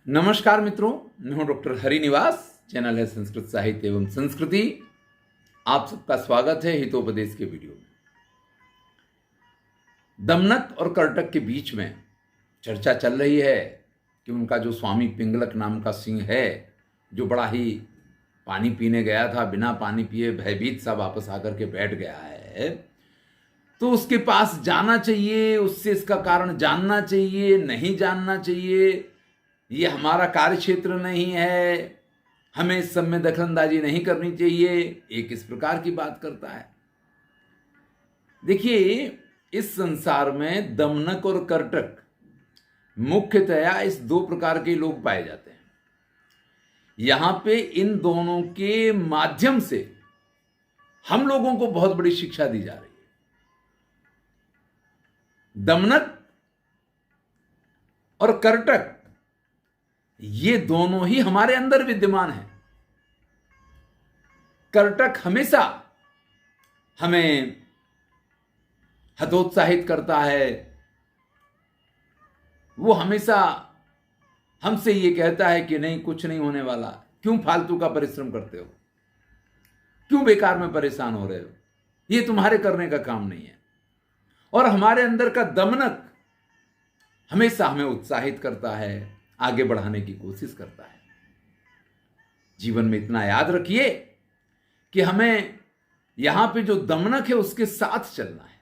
नमस्कार मित्रों, मैं हूं डॉक्टर हरिनिवास। चैनल है संस्कृत साहित्य एवं संस्कृति। आप सबका स्वागत है हितोपदेश के वीडियो में। दमनक और कर्टक के बीच में चर्चा चल रही है कि उनका जो स्वामी पिंगलक नाम का सिंह है, जो बड़ा ही पानी पीने गया था, बिना पानी पिए भयभीत सा वापस आकर के बैठ गया है, तो उसके पास जाना चाहिए, उससे इसका कारण जानना चाहिए, नहीं जानना चाहिए, ये हमारा कार्य क्षेत्र नहीं है, हमें इस सब में दखलंदाजी नहीं करनी चाहिए, एक इस प्रकार की बात करता है। देखिए, इस संसार में दमनक और कर्टक मुख्यतया इस दो प्रकार के लोग पाए जाते हैं। यहां पे इन दोनों के माध्यम से हम लोगों को बहुत बड़ी शिक्षा दी जा रही है। दमनक और कर्टक ये दोनों ही हमारे अंदर विद्यमान हैं। कर्टक हमेशा हमें हतोत्साहित करता है, वो हमेशा हमसे ये कहता है कि नहीं, कुछ नहीं होने वाला, क्यों फालतू का परिश्रम करते हो, क्यों बेकार में परेशान हो रहे हो, ये तुम्हारे करने का काम नहीं है। और हमारे अंदर का दमनक हमेशा हमें उत्साहित करता है, आगे बढ़ाने की कोशिश करता है। जीवन में इतना याद रखिए कि हमें यहां पे जो दमनक है उसके साथ चलना है,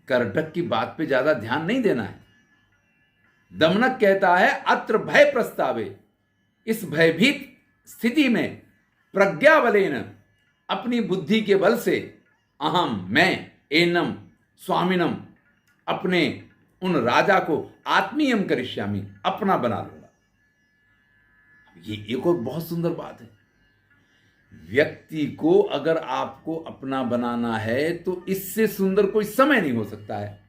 कर्टक की बात पे ज्यादा ध्यान नहीं देना है। दमनक कहता है अत्र भय प्रस्तावे, इस भयभीत स्थिति में प्रज्ञा बलेन, अपनी बुद्धि के बल से, अहम मैं एनम स्वामिनम, अपने उन राजा को आत्मीयम करिष्यामि, अपना बना लूंगा। ये एक और बहुत सुंदर बात है। व्यक्ति को अगर आपको अपना बनाना है तो इससे सुंदर कोई समय नहीं हो सकता है।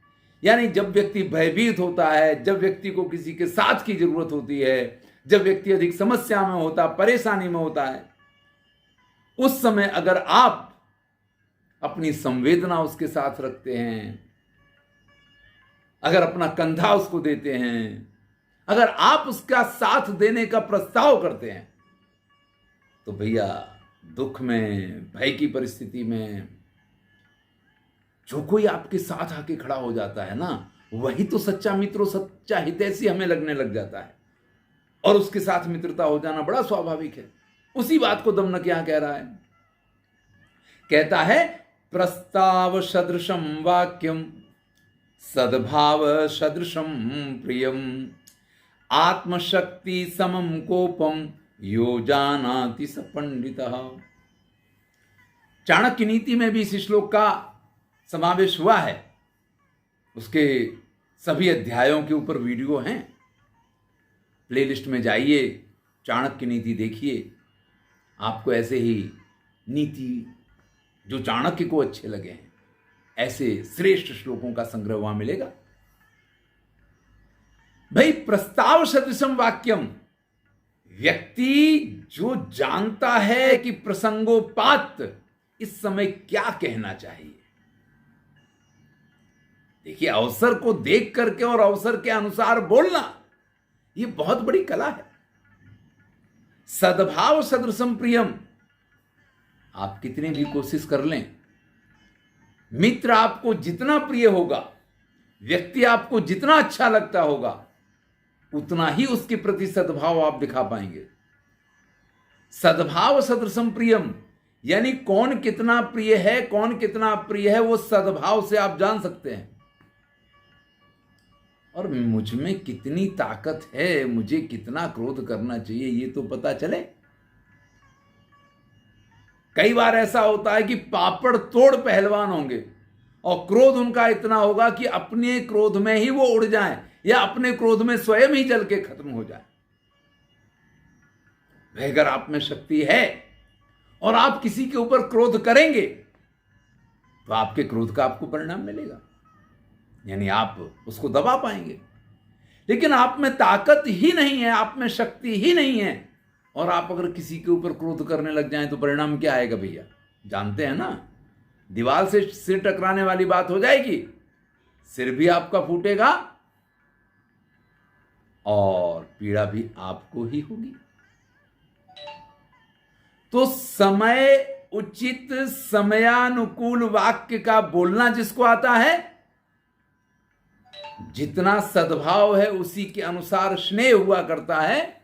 यानी जब व्यक्ति भयभीत होता है, जब व्यक्ति को किसी के साथ की जरूरत होती है, जब व्यक्ति अधिक समस्या में होता, परेशानी में होता है, उस समय अगर आप अपनी संवेदना उसके साथ रखते हैं, अगर अपना कंधा उसको देते हैं, अगर आप उसका साथ देने का प्रस्ताव करते हैं, तो भैया दुख में, भय की परिस्थिति में जो कोई आपके साथ आके खड़ा हो जाता है ना, वही तो सच्चा मित्र, सच्चा हितैषी हमें लगने लग जाता है। और उसके साथ मित्रता हो जाना बड़ा स्वाभाविक है। उसी बात को दमनक यहां कह रहा है। कहता है प्रस्ताव सदृशम वाक्यम सद्भाव सदृशम प्रियम आत्मशक्ति समम कोपम यो जानाति स पंडितः। चाणक्य नीति में भी इस श्लोक का समावेश हुआ है। उसके सभी अध्यायों के ऊपर वीडियो हैं, प्लेलिस्ट में जाइए, चाणक्य नीति देखिए। आपको ऐसे ही नीति जो चाणक्य को अच्छे लगे हैं, ऐसे श्रेष्ठ श्लोकों का संग्रह वहां मिलेगा। भाई, प्रस्ताव सदृशम वाक्यम, व्यक्ति जो जानता है कि प्रसंगोपात इस समय क्या कहना चाहिए। देखिए, अवसर को देख करके और अवसर के अनुसार बोलना, यह बहुत बड़ी कला है। सद्भाव सदृशम प्रियम, आप कितनी भी कोशिश कर लें, मित्र आपको जितना प्रिय होगा, व्यक्ति आपको जितना अच्छा लगता होगा, उतना ही उसके प्रति सद्भाव आप दिखा पाएंगे। सद्भाव सदृशम प्रियम, यानी कौन कितना प्रिय है, कौन कितना अप्रिय है, वो सद्भाव से आप जान सकते हैं। और मुझ में कितनी ताकत है, मुझे कितना क्रोध करना चाहिए, ये तो पता चले। कई बार ऐसा होता है कि पापड़ तोड़ पहलवान होंगे और क्रोध उनका इतना होगा कि अपने क्रोध में ही वो उड़ जाएं या अपने क्रोध में स्वयं ही जल के खत्म हो जाए। अगर आप में शक्ति है और आप किसी के ऊपर क्रोध करेंगे, तो आपके क्रोध का आपको परिणाम मिलेगा, यानी आप उसको दबा पाएंगे। लेकिन आप में ताकत ही नहीं है, आप में शक्ति ही नहीं है, और आप अगर किसी के ऊपर क्रोध करने लग जाएं, तो परिणाम क्या आएगा भैया? जानते हैं ना, दीवार से सिर टकराने वाली बात हो जाएगी, सिर भी आपका फूटेगा और पीड़ा भी आपको ही होगी। तो समय उचित समयानुकूल वाक्य का बोलना जिसको आता है, जितना सद्भाव है उसी के अनुसार स्नेह हुआ करता है,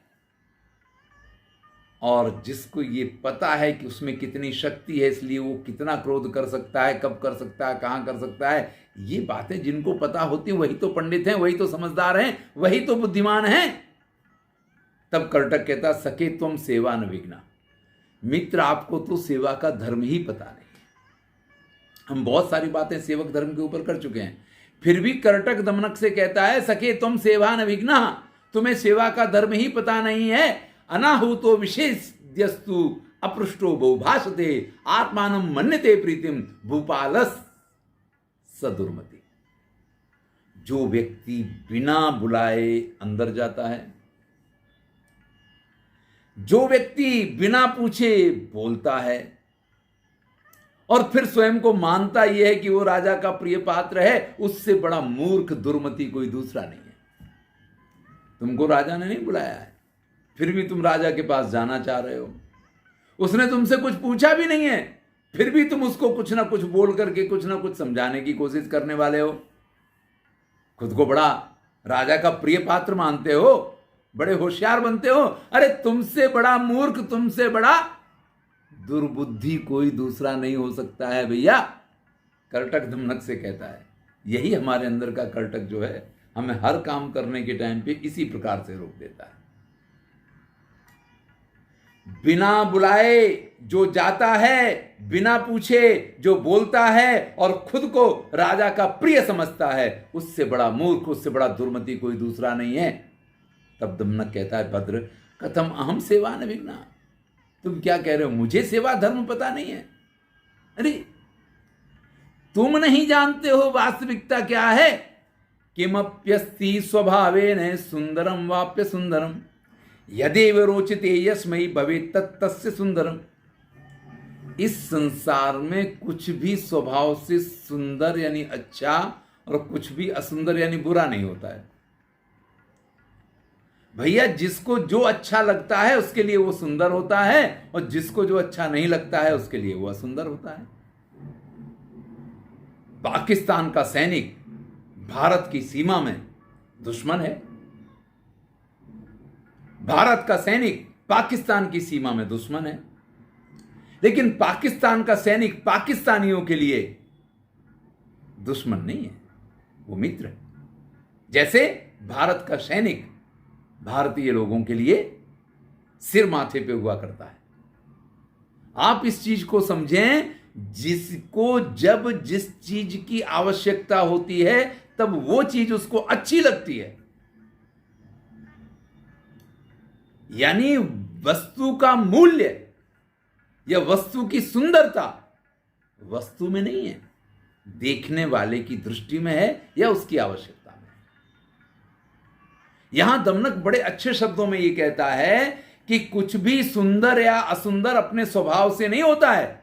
और जिसको ये पता है कि उसमें कितनी शक्ति है, इसलिए वो कितना क्रोध कर सकता है, कब कर सकता है, कहां कर सकता है, ये बातें जिनको पता होती वही तो पंडित हैं, वही तो समझदार हैं, वही तो बुद्धिमान हैं। तब कर्टक कहता सके तुम सेवा न विघ्ना। मित्र, आपको तो सेवा का धर्म ही पता नहीं। हम बहुत सारी बातें सेवक धर्म के ऊपर कर चुके हैं, फिर भी कर्टक दमनक से कहता है सके तुम सेवा न विघ्ना, तुम्हें सेवा का धर्म ही पता नहीं है। अनाहुतो विशेषस्तु अपृष्टो बहुभाषते आत्मानं मन्यते प्रीतिम भूपालस सदुर्मति। जो व्यक्ति बिना बुलाए अंदर जाता है, जो व्यक्ति बिना पूछे बोलता है और फिर स्वयं को मानता यह है कि वो राजा का प्रिय पात्र है, उससे बड़ा मूर्ख दुर्मति कोई दूसरा नहीं है। तुमको राजा ने नहीं बुलाया है, फिर भी तुम राजा के पास जाना चाह रहे हो। उसने तुमसे कुछ पूछा भी नहीं है, फिर भी तुम उसको कुछ ना कुछ बोल करके कुछ ना कुछ समझाने की कोशिश करने वाले हो। खुद को बड़ा राजा का प्रिय पात्र मानते हो, बड़े होशियार बनते हो। अरे तुमसे बड़ा मूर्ख, तुमसे बड़ा दुर्बुद्धि कोई दूसरा नहीं हो सकता है भैया। कर्टक दमनक से कहता है, यही हमारे अंदर का कर्टक जो है, हमें हर काम करने के टाइम पे इसी प्रकार से रोक देता है। बिना बुलाए जो जाता है, बिना पूछे जो बोलता है और खुद को राजा का प्रिय समझता है, उससे बड़ा मूर्ख, उससे बड़ा दुर्मति कोई दूसरा नहीं है। तब दमनक कहता है भद्र कथम अहम सेवा न विघ्ना। तुम क्या कह रहे हो, मुझे सेवा धर्म पता नहीं है? अरे तुम नहीं जानते हो वास्तविकता क्या है। किमप्यस्ति स्वभावेन सुंदरम वाप्य सुंदरम यदेव रोचते यस्मै भवेत् तत्तस्य सुंदरम। इस संसार में कुछ भी स्वभाव से सुंदर यानी अच्छा और कुछ भी असुंदर यानी बुरा नहीं होता है भैया। जिसको जो अच्छा लगता है उसके लिए वो सुंदर होता है, और जिसको जो अच्छा नहीं लगता है उसके लिए वो असुंदर होता है। पाकिस्तान का सैनिक भारत की सीमा में दुश्मन है, भारत का सैनिक पाकिस्तान की सीमा में दुश्मन है, लेकिन पाकिस्तान का सैनिक पाकिस्तानियों के लिए दुश्मन नहीं है, वो मित्र है। जैसे भारत का सैनिक भारतीय लोगों के लिए सिर माथे पे हुआ करता है। आप इस चीज को समझें, जिसको जब जिस चीज की आवश्यकता होती है तब वो चीज उसको अच्छी लगती है। यानी वस्तु का मूल्य या वस्तु की सुंदरता वस्तु में नहीं है, देखने वाले की दृष्टि में है या उसकी आवश्यकता में। यहां दमनक बड़े अच्छे शब्दों में यह कहता है कि कुछ भी सुंदर या असुंदर अपने स्वभाव से नहीं होता है।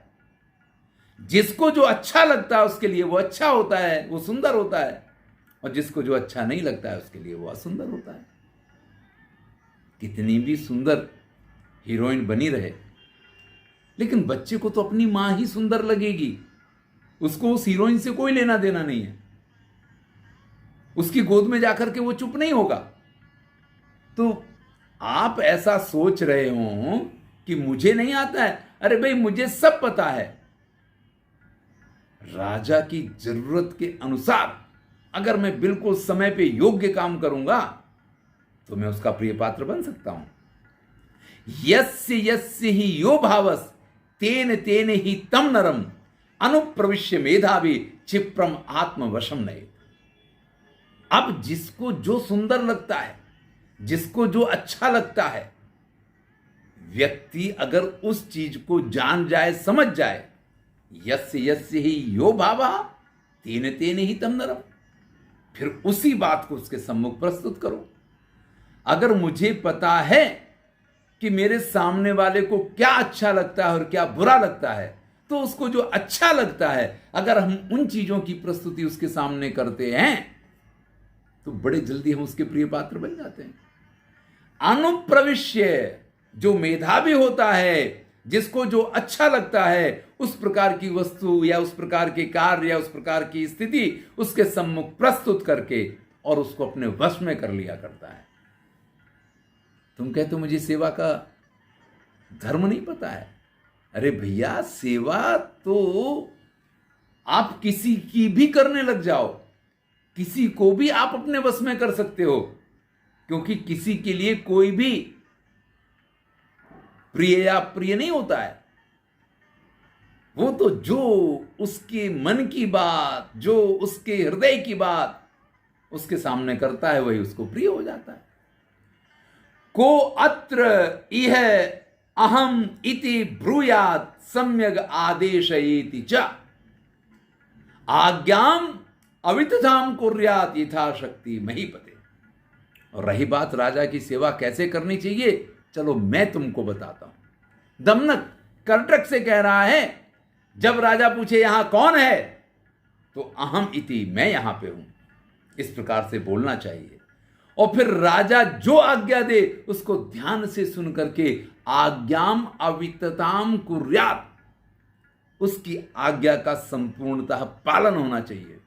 जिसको जो अच्छा लगता है उसके लिए वो अच्छा होता है, वो सुंदर होता है, और जिसको जो अच्छा नहीं लगता है उसके लिए वो असुंदर होता है। कितनी भी सुंदर हीरोइन बनी रहे, लेकिन बच्चे को तो अपनी मां ही सुंदर लगेगी, उसको उस हीरोइन से कोई लेना देना नहीं है। उसकी गोद में जाकर के वो चुप नहीं होगा। तो आप ऐसा सोच रहे हो कि मुझे नहीं आता है, अरे भाई मुझे सब पता है। राजा की जरूरत के अनुसार अगर मैं बिल्कुल समय पे योग्य काम करूंगा तो मैं उसका प्रिय पात्र बन सकता हूं। यस्य यस्य ही यो भावस तेन तेन ही तम नरम अनुप्रविश्य मेधावी क्षिप्रम आत्मवशम नये। अब जिसको जो सुंदर लगता है, जिसको जो अच्छा लगता है, व्यक्ति अगर उस चीज को जान जाए, समझ जाए, यस्य यस्य ही यो भावा तेन तेन ही तम नरम, फिर उसी बात को उसके सम्मुख प्रस्तुत करो। अगर मुझे पता है कि मेरे सामने वाले को क्या अच्छा लगता है और क्या बुरा लगता है, तो उसको जो अच्छा लगता है अगर हम उन चीजों की प्रस्तुति उसके सामने करते हैं तो बड़े जल्दी हम उसके प्रिय पात्र बन जाते हैं। अनुप्रविश्य, जो मेधावी होता है, जिसको जो अच्छा लगता है, उस प्रकार की वस्तु या उस प्रकार के कार्य या उस प्रकार की स्थिति उसके सम्मुख प्रस्तुत करके और उसको अपने वश में कर लिया करता है। तुम कहते हो मुझे सेवा का धर्म नहीं पता है। अरे भैया, सेवा तो आप किसी की भी करने लग जाओ, किसी को भी आप अपने वश में कर सकते हो, क्योंकि किसी के लिए कोई भी प्रिय या प्रिय नहीं होता है। वो तो जो उसके मन की बात, जो उसके हृदय की बात उसके सामने करता है, वही उसको प्रिय हो जाता है। को अत्र इह अहम इति ब्रूयात सम्यग आदेशयेति च आज्ञाम अवितथाम कुर्यात यथाशक्ति महीपते। और रही बात राजा की सेवा कैसे करनी चाहिए, चलो मैं तुमको बताता हूं। दमनक कर्टक से कह रहा है, जब राजा पूछे यहां कौन है, तो अहम इति, मैं यहां पे हूं, इस प्रकार से बोलना चाहिए। और फिर राजा जो आज्ञा दे उसको ध्यान से सुन करके आज्ञाम अवितताम कुर्यात, उसकी आज्ञा का संपूर्णतः पालन होना चाहिए,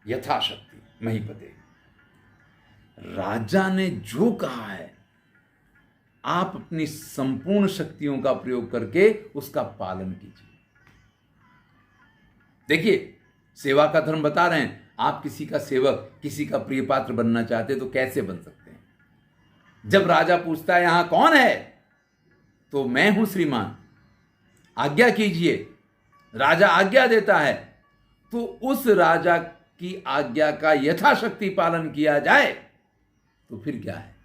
यथाशक्ति महीपते। राजा ने जो कहा है आप अपनी संपूर्ण शक्तियों का प्रयोग करके उसका पालन कीजिए। देखिए, सेवा का धर्म बता रहे हैं। आप किसी का सेवक, किसी का प्रिय पात्र बनना चाहते तो कैसे बन सकते हैं? जब राजा पूछता है यहां कौन है, तो मैं हूं श्रीमान, आज्ञा कीजिए। राजा आज्ञा देता है तो उस राजा की आज्ञा का यथाशक्ति पालन किया जाए तो फिर क्या है,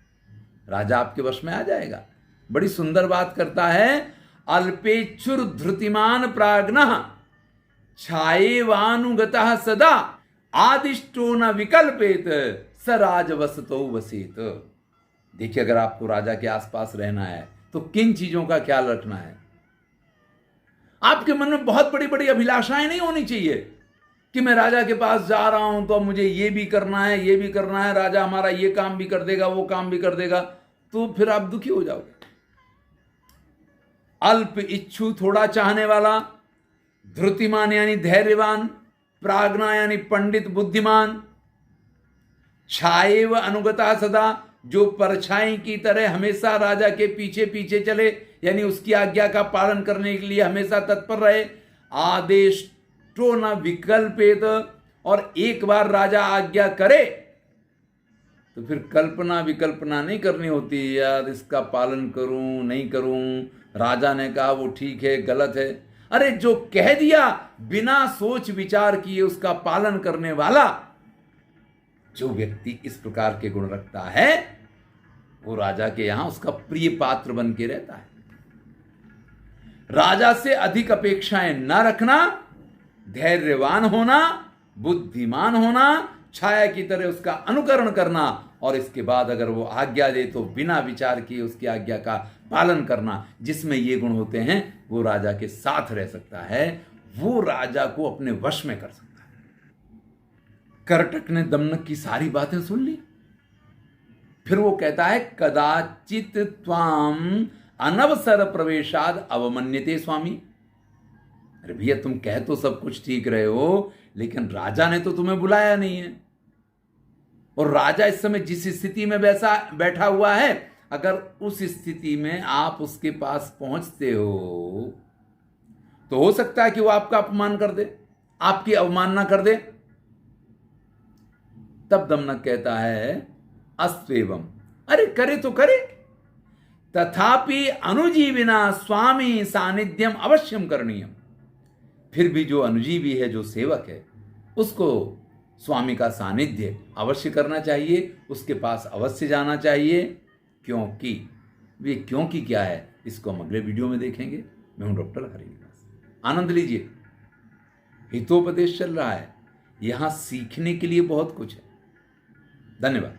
राजा आपके वश में आ जाएगा। बड़ी सुंदर बात करता है, अल्पेच्छुर धृतिमान प्राज्ञः छायेवानुगतः सदा आदिष्टो न विकल्पेत स राजवसतो वसेत। देखिए, अगर आपको राजा के आसपास रहना है तो किन चीजों का ख्याल रखना है। आपके मन में बहुत बड़ी बड़ी अभिलाषाएं नहीं होनी चाहिए कि मैं राजा के पास जा रहा हूं तो मुझे ये भी करना है, ये भी करना है, राजा हमारा ये काम भी कर देगा, वो काम भी कर देगा, तो फिर आप दुखी हो जाओगे। अल्प इच्छु, थोड़ा चाहने वाला, धृतिमान यानी धैर्यवान, प्राज्ञा यानी पंडित बुद्धिमान, छाये व अनुगता सदा, जो परछाई की तरह हमेशा राजा के पीछे पीछे चले, यानी उसकी आज्ञा का पालन करने के लिए हमेशा तत्पर रहे। आदेश तो न विकल्पेत, और एक बार राजा आज्ञा करे तो फिर कल्पना विकल्पना नहीं करनी होती, यार इसका पालन करूं नहीं करूं, राजा ने कहा वो ठीक है गलत है। अरे जो कह दिया बिना सोच विचार किए उसका पालन करने वाला जो व्यक्ति इस प्रकार के गुण रखता है, वो राजा के यहां उसका प्रिय पात्र बन के रहता है। राजा से अधिक अपेक्षाएं न रखना, धैर्यवान होना, बुद्धिमान होना, छाया की तरह उसका अनुकरण करना, और इसके बाद अगर वो आज्ञा दे तो बिना विचार किए उसकी आज्ञा का पालन करना। जिसमें ये गुण होते हैं वो राजा के साथ रह सकता है, वो राजा को अपने वश में कर सकता है। कर्टक ने दमनक की सारी बातें सुन ली। फिर वो कहता है, कदाचित त्वाम अनवसर प्रवेशाद अवमन्यते स्वामी। अरे भैया, तुम कह तो सब कुछ ठीक रहे हो, लेकिन राजा ने तो तुम्हें बुलाया नहीं है। और राजा इस समय जिस स्थिति में वैसा बैठा हुआ है, अगर उस स्थिति में आप उसके पास पहुंचते हो तो हो सकता है कि वो आपका अपमान कर दे, आपकी अवमानना कर दे। तब दमनक कहता है, अस्वेवम, अरे करे तो करे, तथापि अनुजीविना स्वामी सानिध्यम अवश्यम करणीयम। फिर भी जो अनुजीवी है, जो सेवक है, उसको स्वामी का सानिध्य अवश्य करना चाहिए, उसके पास अवश्य जाना चाहिए। क्योंकि वे क्योंकि क्या है, इसको हम अगले वीडियो में देखेंगे। मैं हूं डॉक्टर हरिनिवास। आनंद लीजिए, हितोपदेश चल रहा है, यहां सीखने के लिए बहुत कुछ है। धन्यवाद।